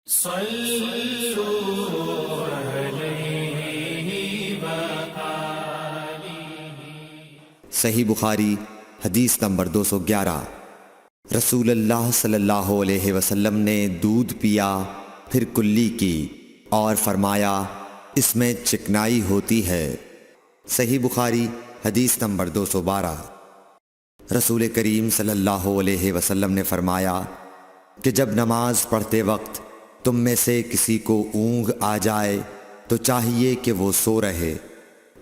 صلوا علیہ صحیح بخاری حدیث نمبر 211۔ رسول اللہ صلی اللہ علیہ وسلم نے دودھ پیا، پھر کلی کی اور فرمایا اس میں چکنائی ہوتی ہے۔ صحیح بخاری حدیث نمبر 212۔ رسول کریم صلی اللہ علیہ وسلم نے فرمایا کہ جب نماز پڑھتے وقت تم میں سے کسی کو اونگ آ جائے تو چاہیے کہ وہ سو رہے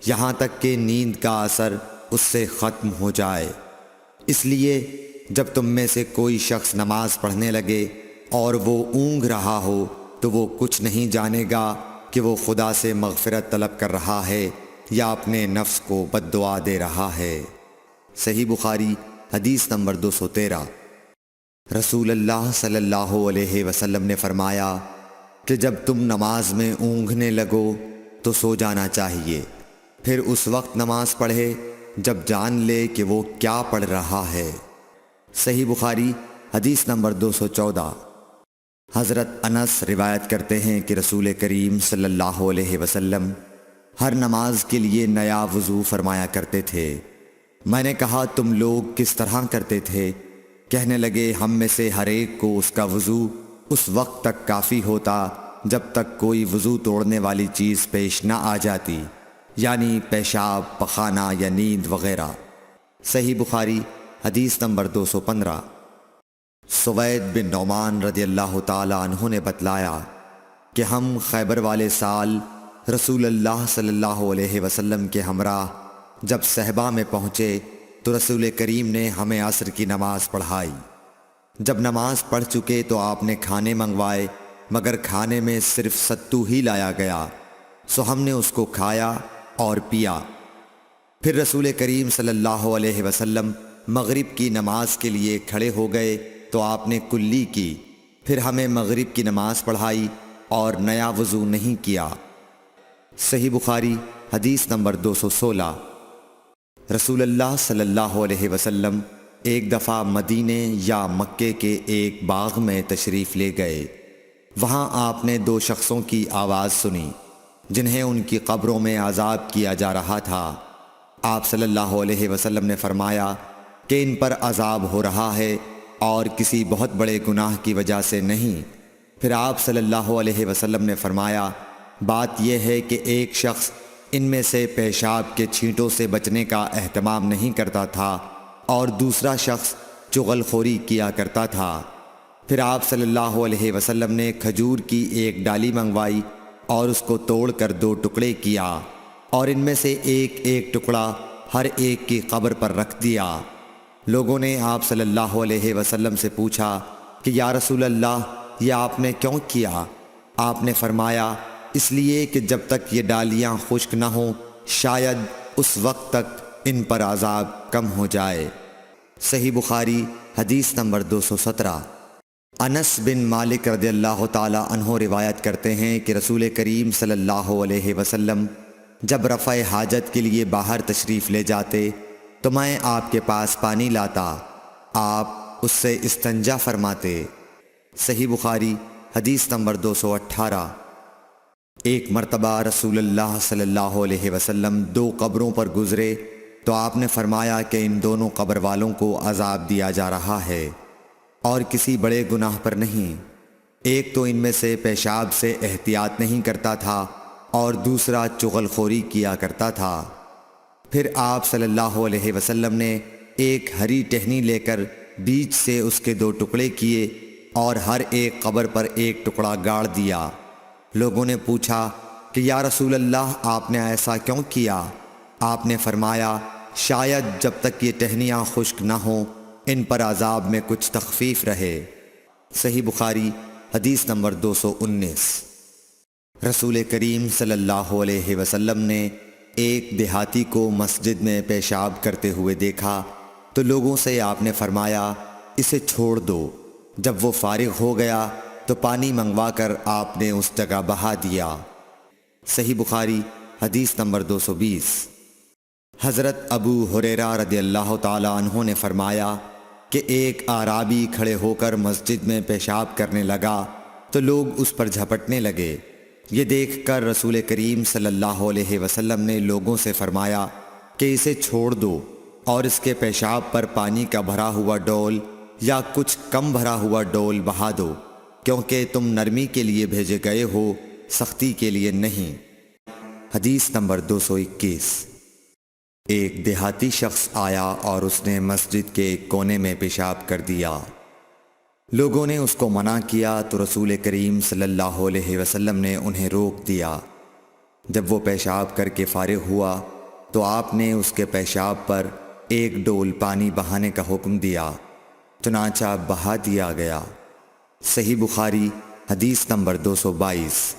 یہاں تک کہ نیند کا اثر اس سے ختم ہو جائے۔ اس لیے جب تم میں سے کوئی شخص نماز پڑھنے لگے اور وہ اونگ رہا ہو تو وہ کچھ نہیں جانے گا کہ وہ خدا سے مغفرت طلب کر رہا ہے یا اپنے نفس کو بد دعا دے رہا ہے۔ صحیح بخاری حدیث نمبر 213۔ رسول اللہ صلی اللہ علیہ وسلم نے فرمایا کہ جب تم نماز میں اونگنے لگو تو سو جانا چاہیے، پھر اس وقت نماز پڑھے جب جان لے کہ وہ کیا پڑھ رہا ہے۔ صحیح بخاری حدیث نمبر 214۔ حضرت انس روایت کرتے ہیں کہ رسول کریم صلی اللہ علیہ وسلم ہر نماز کے لیے نیا وضو فرمایا کرتے تھے۔ میں نے کہا تم لوگ کس طرح کرتے تھے؟ کہنے لگے ہم میں سے ہر ایک کو اس کا وضو اس وقت تک کافی ہوتا جب تک کوئی وضو توڑنے والی چیز پیش نہ آ جاتی، یعنی پیشاب، پخانہ یا نیند وغیرہ۔ صحیح بخاری حدیث نمبر 215۔ سوید بن نعمان رضی اللہ تعالی عنہ نے بتلایا کہ ہم خیبر والے سال رسول اللہ صلی اللہ علیہ وسلم کے ہمراہ جب صحبہ میں پہنچے تو رسول کریم نے ہمیں عصر کی نماز پڑھائی۔ جب نماز پڑھ چکے تو آپ نے کھانے منگوائے، مگر کھانے میں صرف ستو ہی لایا گیا، سو ہم نے اس کو کھایا اور پیا۔ پھر رسول کریم صلی اللہ علیہ وسلم مغرب کی نماز کے لیے کھڑے ہو گئے تو آپ نے کلی کی، پھر ہمیں مغرب کی نماز پڑھائی اور نیا وضو نہیں کیا۔ صحیح بخاری حدیث نمبر 216۔ رسول اللہ صلی اللہ علیہ وسلم ایک دفعہ مدینے یا مکے کے ایک باغ میں تشریف لے گئے۔ وہاں آپ نے 2 شخصوں کی آواز سنی جنہیں ان کی قبروں میں عذاب کیا جا رہا تھا۔ آپ صلی اللہ علیہ وسلم نے فرمایا کہ ان پر عذاب ہو رہا ہے اور کسی بہت بڑے گناہ کی وجہ سے نہیں۔ پھر آپ صلی اللہ علیہ وسلم نے فرمایا بات یہ ہے کہ ایک شخص ان میں سے پیشاب کے چھینٹوں سے بچنے کا اہتمام نہیں کرتا تھا اور دوسرا شخص چغل خوری کیا کرتا تھا۔ پھر آپ صلی اللہ علیہ وسلم نے کھجور کی ایک ڈالی منگوائی اور اس کو توڑ کر 2 ٹکڑے کیا اور ان میں سے ایک ایک ٹکڑا ہر ایک کی قبر پر رکھ دیا۔ لوگوں نے آپ صلی اللہ علیہ وسلم سے پوچھا کہ یا رسول اللہ یہ آپ نے کیوں کیا؟ آپ نے فرمایا اس لیے کہ جب تک یہ ڈالیاں خشک نہ ہوں شاید اس وقت تک ان پر عذاب کم ہو جائے۔ صحیح بخاری حدیث نمبر 217۔ انس بن مالک رضی اللہ تعالی عنہ روایت کرتے ہیں کہ رسول کریم صلی اللہ علیہ وسلم جب رفع حاجت کے لیے باہر تشریف لے جاتے تو میں آپ کے پاس پانی لاتا، آپ اس سے استنجا فرماتے۔ صحیح بخاری حدیث نمبر 218۔ ایک مرتبہ رسول اللہ صلی اللہ علیہ وسلم 2 قبروں پر گزرے تو آپ نے فرمایا کہ ان دونوں قبر والوں کو عذاب دیا جا رہا ہے اور کسی بڑے گناہ پر نہیں۔ ایک تو ان میں سے پیشاب سے احتیاط نہیں کرتا تھا اور دوسرا چغل خوری کیا کرتا تھا۔ پھر آپ صلی اللہ علیہ وسلم نے ایک ہری ٹہنی لے کر بیچ سے اس کے 2 ٹکڑے کیے اور ہر ایک قبر پر ایک ٹکڑا گاڑ دیا۔ لوگوں نے پوچھا کہ یا رسول اللہ آپ نے ایسا کیوں کیا؟ آپ نے فرمایا شاید جب تک یہ ٹہنیاں خشک نہ ہوں ان پر عذاب میں کچھ تخفیف رہے۔ صحیح بخاری حدیث نمبر 219۔ رسول کریم صلی اللہ علیہ وسلم نے ایک دیہاتی کو مسجد میں پیشاب کرتے ہوئے دیکھا تو لوگوں سے آپ نے فرمایا اسے چھوڑ دو۔ جب وہ فارغ ہو گیا تو پانی منگوا کر آپ نے اس جگہ بہا دیا۔ صحیح بخاری حدیث نمبر 220۔ حضرت ابو ہریرہ رضی اللہ تعالی عنہ نے فرمایا کہ ایک اعرابی کھڑے ہو کر مسجد میں پیشاب کرنے لگا تو لوگ اس پر جھپٹنے لگے۔ یہ دیکھ کر رسول کریم صلی اللہ علیہ وسلم نے لوگوں سے فرمایا کہ اسے چھوڑ دو اور اس کے پیشاب پر پانی کا بھرا ہوا ڈول یا کچھ کم بھرا ہوا ڈول بہا دو، کیونکہ تم نرمی کے لیے بھیجے گئے ہو، سختی کے لیے نہیں۔ حدیث نمبر 221۔ ایک دیہاتی شخص آیا اور اس نے مسجد کے ایک کونے میں پیشاب کر دیا۔ لوگوں نے اس کو منع کیا تو رسول کریم صلی اللہ علیہ وسلم نے انہیں روک دیا۔ جب وہ پیشاب کر کے فارغ ہوا تو آپ نے اس کے پیشاب پر ایک ڈول پانی بہانے کا حکم دیا، چنانچہ بہا دیا گیا۔ صحیح بخاری حدیث نمبر 222۔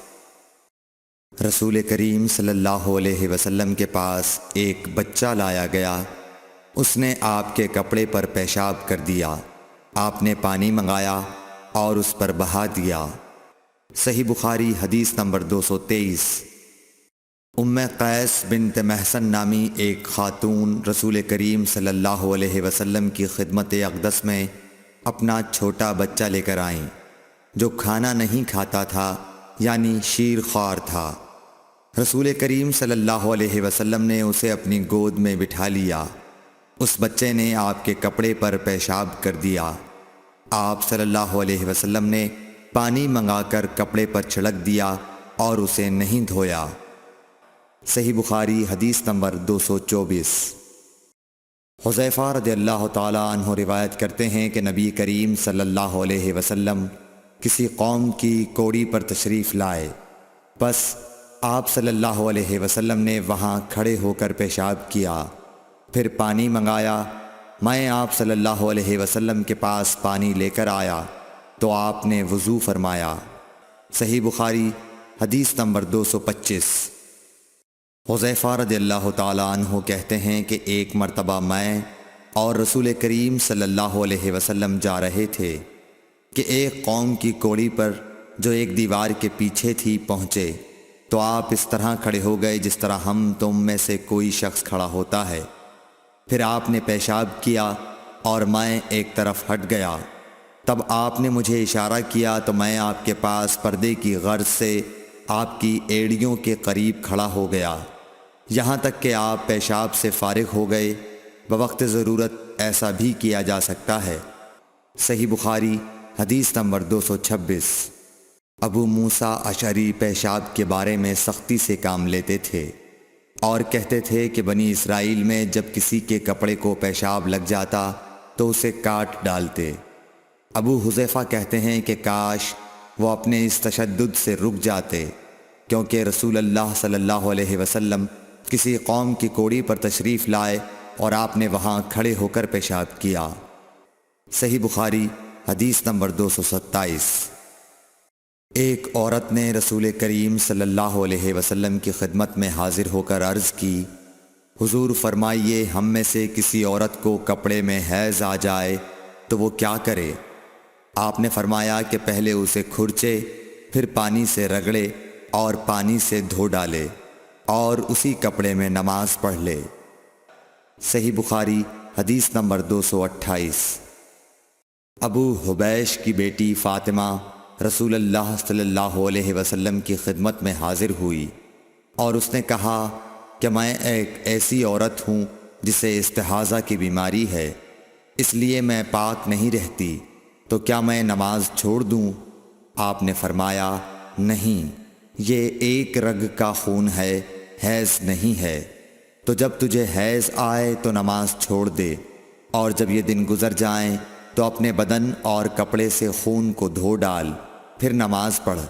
رسول کریم صلی اللہ علیہ وسلم کے پاس ایک بچہ لایا گیا۔ اس نے آپ کے کپڑے پر پیشاب کر دیا۔ آپ نے پانی منگایا اور اس پر بہا دیا۔ صحیح بخاری حدیث نمبر 223۔ ام قیس بنت محسن نامی ایک خاتون رسول کریم صلی اللہ علیہ وسلم کی خدمت اقدس میں اپنا چھوٹا بچہ لے کر آئیں، جو کھانا نہیں کھاتا تھا، یعنی شیر خوار تھا۔ رسول کریم صلی اللہ علیہ وسلم نے اسے اپنی گود میں بٹھا لیا۔ اس بچے نے آپ کے کپڑے پر پیشاب کر دیا۔ آپ صلی اللہ علیہ وسلم نے پانی منگا کر کپڑے پر چھڑک دیا اور اسے نہیں دھویا۔ صحیح بخاری حدیث نمبر 224۔ حذیفہ رضی اللہ تعالی عنہ روایت کرتے ہیں کہ نبی کریم صلی اللہ علیہ وسلم کسی قوم کی کوڑی پر تشریف لائے، بس آپ صلی اللہ علیہ وسلم نے وہاں کھڑے ہو کر پیشاب کیا، پھر پانی منگایا۔ میں آپ صلی اللہ علیہ وسلم کے پاس پانی لے کر آیا تو آپ نے وضو فرمایا۔ صحیح بخاری حدیث نمبر 225۔ حذیفہ رضی اللہ تعالی عنہ کہتے ہیں کہ ایک مرتبہ میں اور رسول کریم صلی اللہ علیہ وسلم جا رہے تھے کہ ایک قوم کی کوڑی پر جو ایک دیوار کے پیچھے تھی پہنچے، تو آپ اس طرح کھڑے ہو گئے جس طرح ہم تم میں سے کوئی شخص کھڑا ہوتا ہے۔ پھر آپ نے پیشاب کیا اور میں ایک طرف ہٹ گیا۔ تب آپ نے مجھے اشارہ کیا تو میں آپ کے پاس پردے کی غرض سے آپ کی ایڑیوں کے قریب کھڑا ہو گیا، یہاں تک کہ آپ پیشاب سے فارغ ہو گئے۔ بوقت ضرورت ایسا بھی کیا جا سکتا ہے۔ صحیح بخاری حدیث نمبر 226۔ ابو موسیٰ اشعری پیشاب کے بارے میں سختی سے کام لیتے تھے اور کہتے تھے کہ بنی اسرائیل میں جب کسی کے کپڑے کو پیشاب لگ جاتا تو اسے کاٹ ڈالتے۔ ابو حذیفہ کہتے ہیں کہ کاش وہ اپنے اس تشدد سے رک جاتے، کیونکہ رسول اللہ صلی اللہ علیہ وسلم کسی قوم کی کوڑی پر تشریف لائے اور آپ نے وہاں کھڑے ہو کر پیشاب کیا۔ صحیح بخاری حدیث نمبر 227۔ ایک عورت نے رسول کریم صلی اللہ علیہ وسلم کی خدمت میں حاضر ہو کر عرض کی، حضور فرمائیے ہم میں سے کسی عورت کو کپڑے میں حیض آ جائے تو وہ کیا کرے؟ آپ نے فرمایا کہ پہلے اسے کھرچے، پھر پانی سے رگڑے اور پانی سے دھو ڈالے اور اسی کپڑے میں نماز پڑھ لے۔ صحیح بخاری حدیث نمبر 228۔ ابو حبیش کی بیٹی فاطمہ رسول اللہ صلی اللہ علیہ وسلم کی خدمت میں حاضر ہوئی اور اس نے کہا کہ میں ایک ایسی عورت ہوں جسے استحاضہ کی بیماری ہے، اس لیے میں پاک نہیں رہتی، تو کیا میں نماز چھوڑ دوں؟ آپ نے فرمایا نہیں، یہ ایک رگ کا خون ہے، حیض نہیں ہے، تو جب تجھے حیض آئے تو نماز چھوڑ دے، اور جب یہ دن گزر جائیں تو اپنے بدن اور کپڑے سے خون کو دھو ڈال، پھر نماز پڑھ۔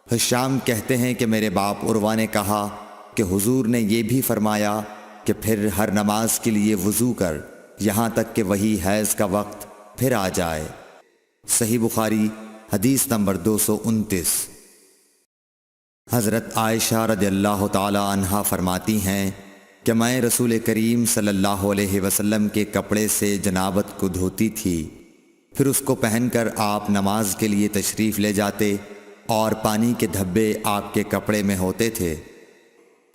ہشام کہتے ہیں کہ میرے باپ عروہ نے کہا کہ حضور نے یہ بھی فرمایا کہ پھر ہر نماز کے لیے وضو کر، یہاں تک کہ وہی حیض کا وقت پھر آ جائے۔ صحیح بخاری حدیث نمبر 229۔ حضرت عائشہ رضی اللہ تعالی عنہا فرماتی ہیں کہ میں رسول کریم صلی اللہ علیہ وسلم کے کپڑے سے جنابت کو دھوتی تھی، پھر اس کو پہن کر آپ نماز کے لیے تشریف لے جاتے اور پانی کے دھبے آپ کے کپڑے میں ہوتے تھے۔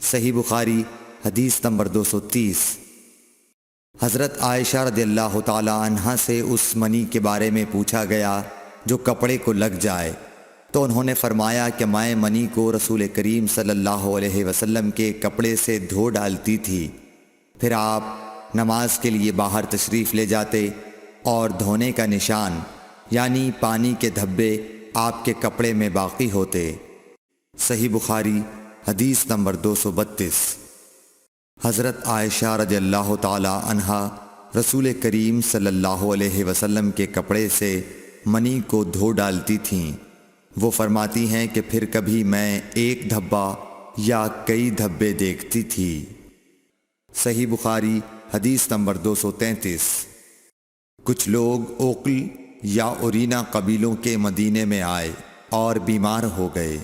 صحیح بخاری حدیث نمبر 230۔ حضرت عائشہ رضی اللہ تعالی عنہا سے اس منی کے بارے میں پوچھا گیا جو کپڑے کو لگ جائے، تو انہوں نے فرمایا کہ میں منی کو رسول کریم صلی اللہ علیہ وسلم کے کپڑے سے دھو ڈالتی تھی، پھر آپ نماز کے لیے باہر تشریف لے جاتے اور دھونے کا نشان یعنی پانی کے دھبے آپ کے کپڑے میں باقی ہوتے۔ صحیح بخاری حدیث نمبر 232۔ حضرت عائشہ رضی اللہ تعالی عنہا رسول کریم صلی اللہ علیہ وسلم کے کپڑے سے منی کو دھو ڈالتی تھیں۔ وہ فرماتی ہیں کہ پھر کبھی میں ایک دھبا یا کئی دھبے دیکھتی تھی۔ صحیح بخاری حدیث نمبر 233۔ کچھ لوگ اوقل یا اورینا قبیلوں کے مدینے میں آئے اور بیمار ہو گئے۔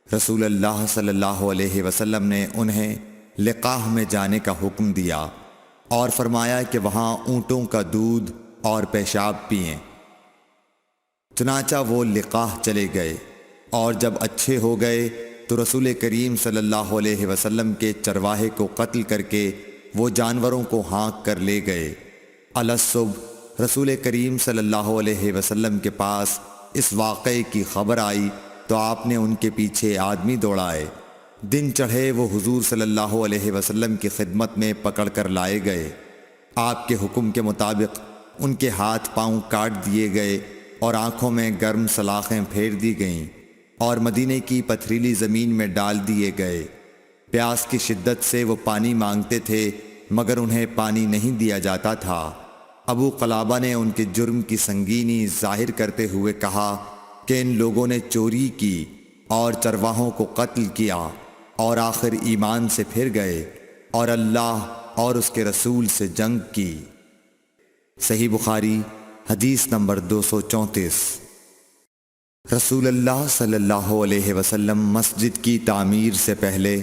رسول اللہ صلی اللہ علیہ وسلم نے انہیں لقاح میں جانے کا حکم دیا اور فرمایا کہ وہاں اونٹوں کا دودھ اور پیشاب پئیں۔ چنانچہ وہ لقاح چلے گئے اور جب اچھے ہو گئے تو رسول کریم صلی اللہ علیہ وسلم کے چرواہے کو قتل کر کے وہ جانوروں کو ہانک کر لے گئے۔ الصبح رسول کریم صلی اللہ علیہ وسلم کے پاس اس واقعے کی خبر آئی تو آپ نے ان کے پیچھے آدمی دوڑائے۔ دن چڑھے وہ حضور صلی اللہ علیہ وسلم کی خدمت میں پکڑ کر لائے گئے۔ آپ کے حکم کے مطابق ان کے ہاتھ پاؤں کاٹ دیے گئے اور آنکھوں میں گرم سلاخیں پھیر دی گئیں اور مدینے کی پتھریلی زمین میں ڈال دیے گئے۔ پیاس کی شدت سے وہ پانی مانگتے تھے مگر انہیں پانی نہیں دیا جاتا تھا۔ ابو قلابہ نے ان کے جرم کی سنگینی ظاہر کرتے ہوئے کہا کہ ان لوگوں نے چوری کی اور چرواہوں کو قتل کیا اور آخر ایمان سے پھر گئے اور اللہ اور اس کے رسول سے جنگ کی۔ صحیح بخاری حدیث نمبر 234۔ رسول اللہ صلی اللہ علیہ وسلم مسجد کی تعمیر سے پہلے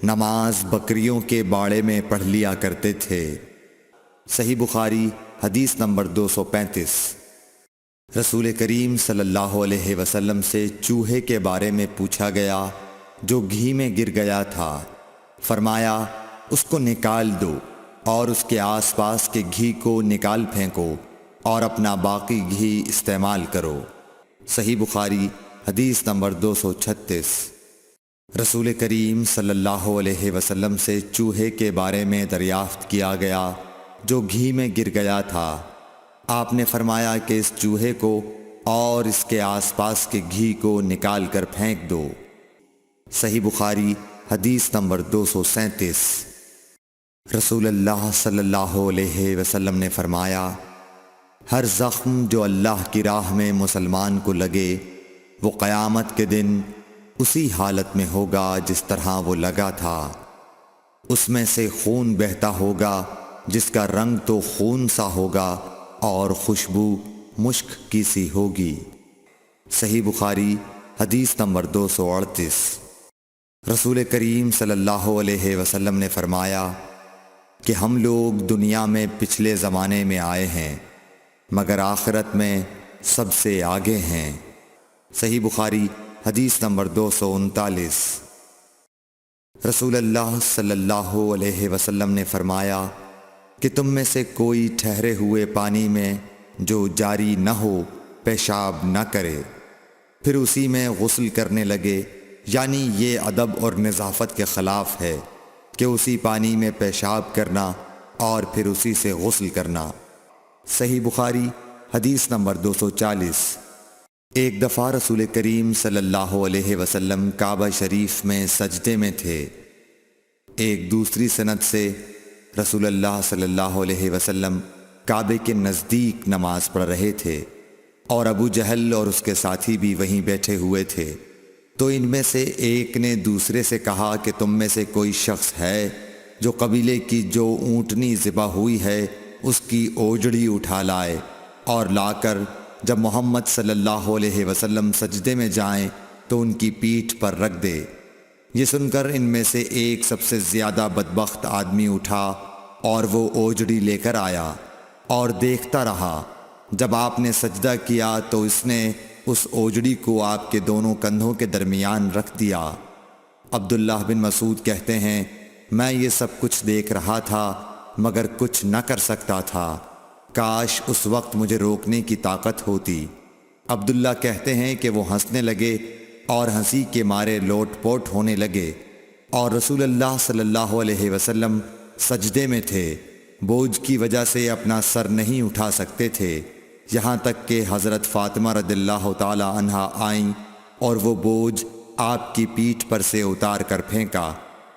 نماز بکریوں کے باڑے میں پڑھ لیا کرتے تھے۔ صحیح بخاری حدیث نمبر 235۔ رسول کریم صلی اللہ علیہ وسلم سے چوہے کے بارے میں پوچھا گیا جو گھی میں گر گیا تھا۔ فرمایا اس کو نکال دو اور اس کے آس پاس کے گھی کو نکال پھینکو اور اپنا باقی گھی استعمال کرو۔ صحیح بخاری حدیث نمبر 236۔ رسول کریم صلی اللہ علیہ وسلم سے چوہے کے بارے میں دریافت کیا گیا جو گھی میں گر گیا تھا۔ آپ نے فرمایا کہ اس چوہے کو اور اس کے آس پاس کے گھی کو نکال کر پھینک دو۔ صحیح بخاری حدیث نمبر 237۔ رسول اللہ صلی اللہ علیہ وسلم نے فرمایا ہر زخم جو اللہ کی راہ میں مسلمان کو لگے وہ قیامت کے دن اسی حالت میں ہوگا جس طرح وہ لگا تھا۔ اس میں سے خون بہتا ہوگا جس کا رنگ تو خون سا ہوگا اور خوشبو مشک کی سی ہوگی۔ صحیح بخاری حدیث نمبر 238۔ رسول کریم صلی اللہ علیہ وسلم نے فرمایا کہ ہم لوگ دنیا میں پچھلے زمانے میں آئے ہیں مگر آخرت میں سب سے آگے ہیں۔ صحیح بخاری حدیث نمبر 239۔ رسول اللہ صلی اللہ علیہ وسلم نے فرمایا کہ تم میں سے کوئی ٹھہرے ہوئے پانی میں جو جاری نہ ہو پیشاب نہ کرے پھر اسی میں غسل کرنے لگے، یعنی یہ ادب اور نظافت کے خلاف ہے کہ اسی پانی میں پیشاب کرنا اور پھر اسی سے غسل کرنا۔ صحیح بخاری حدیث نمبر 240۔ ایک دفعہ رسول کریم صلی اللہ علیہ وسلم کعبہ شریف میں سجدے میں تھے۔ ایک دوسری سند سے رسول اللہ صلی اللہ علیہ وسلم کعبے کے نزدیک نماز پڑھ رہے تھے اور ابو جہل اور اس کے ساتھی بھی وہیں بیٹھے ہوئے تھے، تو ان میں سے ایک نے دوسرے سے کہا کہ تم میں سے کوئی شخص ہے جو قبیلے کی جو اونٹنی ذبح ہوئی ہے اس کی اوجڑی اٹھا لائے اور لا کر جب محمد صلی اللہ علیہ وسلم سجدے میں جائیں تو ان کی پیٹھ پر رکھ دے۔ یہ سن کر ان میں سے ایک سب سے زیادہ بدبخت آدمی اٹھا اور وہ اوجڑی لے کر آیا اور دیکھتا رہا۔ جب آپ نے سجدہ کیا تو اس نے اس اوجڑی کو آپ کے دونوں کندھوں کے درمیان رکھ دیا۔ عبداللہ بن مسعود کہتے ہیں میں یہ سب کچھ دیکھ رہا تھا مگر کچھ نہ کر سکتا تھا، کاش اس وقت مجھے روکنے کی طاقت ہوتی۔ عبداللہ کہتے ہیں کہ وہ ہنسنے لگے اور ہنسی کے مارے لوٹ پوٹ ہونے لگے، اور رسول اللہ صلی اللہ علیہ وسلم سجدے میں تھے، بوجھ کی وجہ سے اپنا سر نہیں اٹھا سکتے تھے، یہاں تک کہ حضرت فاطمہ رضی اللہ تعالی عنہا آئیں اور وہ بوجھ آپ کی پیٹھ پر سے اتار کر پھینکا۔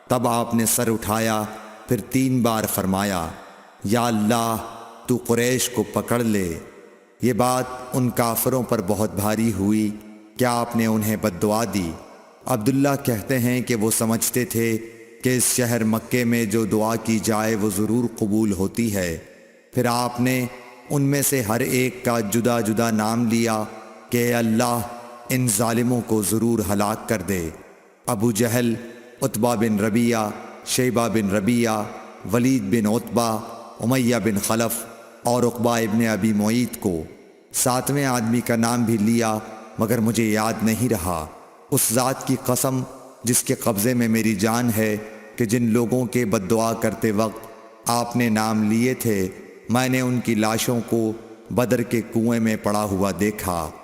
تب آپ نے سر اٹھایا، پھر 3 بار فرمایا، یا اللہ تو قریش کو پکڑ لے۔ یہ بات ان کافروں پر بہت بھاری ہوئی کہ آپ نے انہیں بد دعا دی۔ عبداللہ کہتے ہیں کہ وہ سمجھتے تھے کہ اس شہر مکے میں جو دعا کی جائے وہ ضرور قبول ہوتی ہے۔ پھر آپ نے ان میں سے ہر ایک کا جدا جدا نام لیا کہ اے اللہ ان ظالموں کو ضرور ہلاک کر دے۔ ابو جہل، عتبہ بن ربیعہ، شیبہ بن ربیعہ، ولید بن عتبہ، امیہ بن خلف اور عقبہ ابن ابی معیط کو۔ 7ویں آدمی کا نام بھی لیا مگر مجھے یاد نہیں رہا۔ اس ذات کی قسم جس کے قبضے میں میری جان ہے کہ جن لوگوں کے بد دعا کرتے وقت آپ نے نام لیے تھے، میں نے ان کی لاشوں کو بدر کے کنویں میں پڑا ہوا دیکھا۔